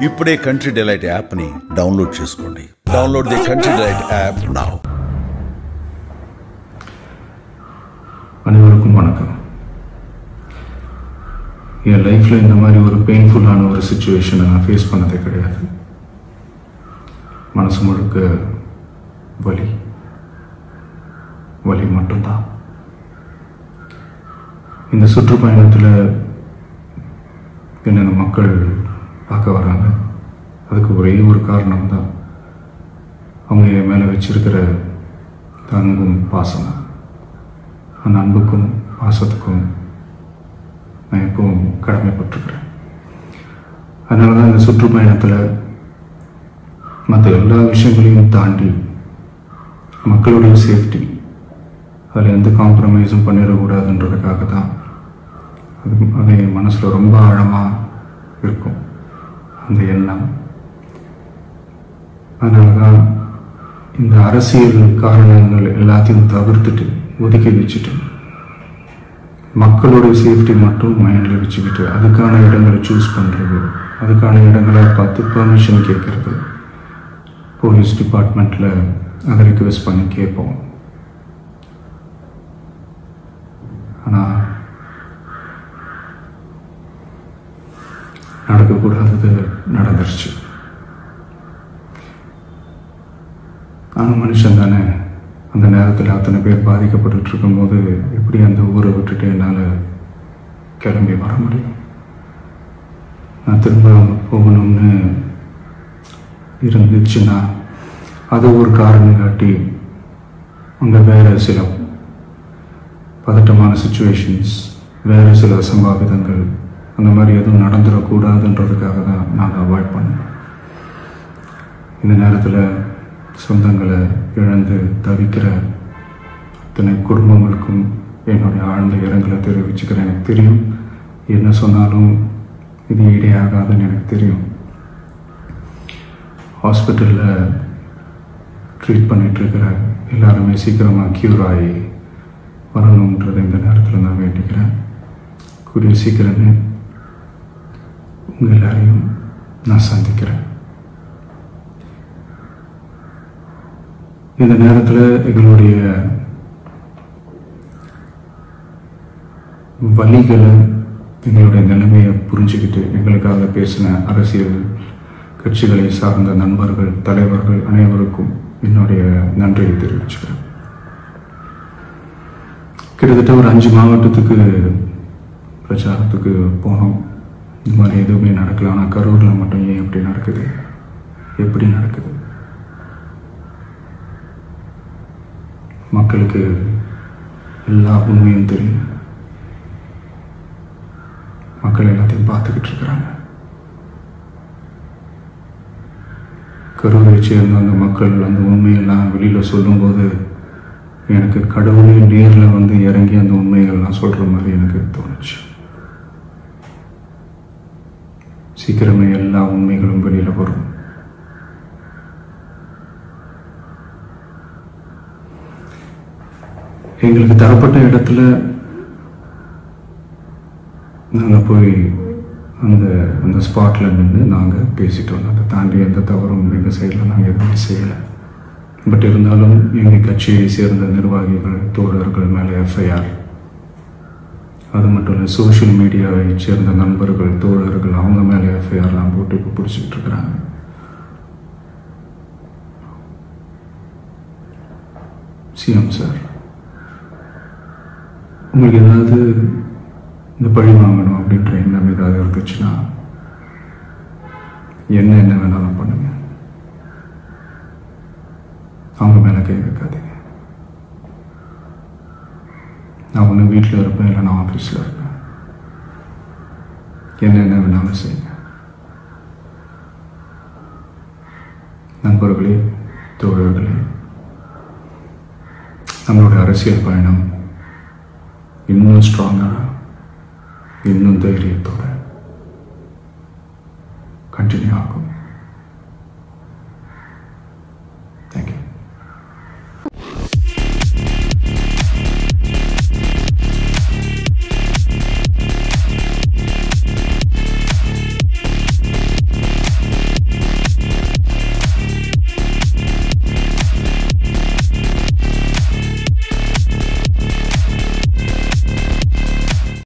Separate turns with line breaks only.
ఇప్పుడే country delight యాప్ని download చేసుకోండి. Download the country delight app now.
அனைவருக்கும் வணக்கம். என் லைஃப்பில் இந்த மாதிரி ஒரு பெயின்ஃபுல்லான ஒரு சுச்சுவேஷனை நான் ஃபேஸ் பண்ணதே கிடையாது. மனசு முழுக்க வலி மட்டும்தான். இந்த சுற்றுப்பயணத்தில் என்னென்ன மக்கள் பார்க்க வராங்க, அதுக்கு ஒரே ஒரு காரணம் தான் அவங்க என் மேலே வச்சிருக்கிற அன்பும் பாசம். அந்த அன்புக்கும் பாசத்துக்கும் நான் எப்பவும் கடமைப்பட்டிருக்கிறேன். அதனால தான் இந்த சுற்றுப்பயணத்தில் மற்ற எல்லா விஷயங்களையும் தாண்டி மக்களுடைய சேஃப்டி, அதில் எந்த காம்ப்ரமைஸும் பண்ணிடக்கூடாதுன்றதுக்காக தான் அது என் மனசில் ரொம்ப ஆழமாக இருக்கும் அந்த எண்ணம். அதனால தான் இந்த அரசியல் காரணங்கள் எல்லாத்தையும் தவிர்த்துட்டு ஒதுக்கி வச்சுட்டு மக்களுடைய சேஃப்டி மட்டும் மைண்டில் வச்சுக்கிட்டு அதுக்கான இடங்களை சூஸ் பண்ணுறது, அதுக்கான இடங்களை பார்த்து பெர்மிஷன் கேட்குறது, போலீஸ் டிபார்ட்மெண்ட்டில் அதை ரிக்வெஸ்ட் பண்ணி கேட்போம். ஆனால் நடக்கக்கூடாதது நடந்துருச்சு. ஆனால் மனுஷன் தானே, அந்த நேரத்தில் அத்தனை பேர் பாதிக்கப்பட்டு இருக்கும்போது எப்படி அந்த ஊரை விட்டுட்டு என்னால் கிளம்பி வர முடியும்? நான் திரும்ப போகணும்னு இருந்துச்சுன்னா அது ஒரு காரணம் காட்டி அங்கே வேறு சில பதட்டமான சுச்சுவேஷன்ஸ், வேறு சில அசம்பாவிதங்கள் அந்த மாதிரி எதுவும் நடந்துடக்கூடாதுன்றதுக்காக தான் நான் அவாய்ட் பண்ணேன். இந்த நேரத்தில் சொந்தங்களை இழந்து தவிக்கிற அத்தனை குடும்பங்களுக்கும் என்னுடைய ஆழ்ந்த இரங்கலை தெரிவிச்சுக்கிறேன். எனக்கு தெரியும், என்ன சொன்னாலும் இது ஈடேயாகாதுன்னு எனக்கு தெரியும். ஹாஸ்பிட்டலில் ட்ரீட் பண்ணிகிட்ருக்கிற எல்லாருமே சீக்கிரமாக க்யூர் ஆகி வரணுன்றதை இந்த நேரத்தில் நான் வேண்டிக்கிறேன். கூடிய சீக்கிரமே உங்கள் எல்லாரையும் நான் சந்திக்கிறேன். இந்த நேரத்தில் எங்களுடைய வலிகளை, எங்களுடைய நிலைமையை புரிஞ்சுக்கிட்டு எங்களுக்காக பேசின அரசியல் கட்சிகளை சார்ந்த நண்பர்கள், தலைவர்கள் அனைவருக்கும் என்னுடைய நன்றியை தெரிவிச்சுக்கிறேன். கிட்டத்தட்ட ஒரு 5 மாவட்டத்துக்கு பிரச்சாரத்துக்கு போனோம். இந்த மாதிரி எதுவுமே நடக்கல. ஆனால் கரூரில் மட்டும் ஏன் எப்படி நடக்குது, எப்படி நடக்குது? மக்களுக்கு எல்லா உண்மையும் தெரியும். மக்கள் எல்லாத்தையும் பார்த்துக்கிட்டு இருக்கிறாங்க. கரூரை சேர்ந்த அந்த மக்கள் அந்த உண்மையெல்லாம் வெளியில் சொல்லும்போது எனக்கு கடவுளே நேரில் வந்து இறங்கி அந்த உண்மைகள்லாம் சொல்கிற மாதிரி எனக்கு தோணுச்சு. சீக்கிரமே எல்லா உண்மைகளும் வெளியில் வரும். எங்களுக்கு தரப்பட்ட இடத்துல நாங்கள் போய் அந்த ஸ்பாட்டில் நின்று நாங்கள் பேசிட்டு வந்தோம். அதை தாண்டி எந்த தவறும் எங்கள் சைடில் நாங்கள் எதுவுமே செய்யலை. பட் இருந்தாலும் எங்கள் கட்சியை சேர்ந்த நிர்வாகிகள், தோழர்கள் மேலே எஃப்ஐஆர், அது மட்டும் இல்லை சோஷியல் மீடியாவை சேர்ந்த நண்பர்கள், தோழர்கள் அவங்க மேலே எஃப்ஐஆர்லாம் போட்டு இப்போ பிடிச்சிக்கிட்டு இருக்கிறாங்க. சிஎம் சார், உங்களுக்கு ஏதாவது இந்த பழி வாங்கணும் அப்படின்ற எண்ணம் ஏதாவது இருந்துச்சுன்னா என்ன வேணாலும் பண்ணுங்க. அவங்க மேலே கை வைக்காதீங்க. நான் ஒன்று வீட்டில் இருப்பேன், இல்லை நான் ஆஃபீஸில் இருப்பேன். என்ன வேணாலும் செய்யுங்க. நண்பர்களே, தோழர்களே, நம்மளுடைய அரசியல் பயணம் இன்னும் ஸ்ட்ராங்காக, இன்னும் தைரியத்தோட கண்டினியூ ஆகும்.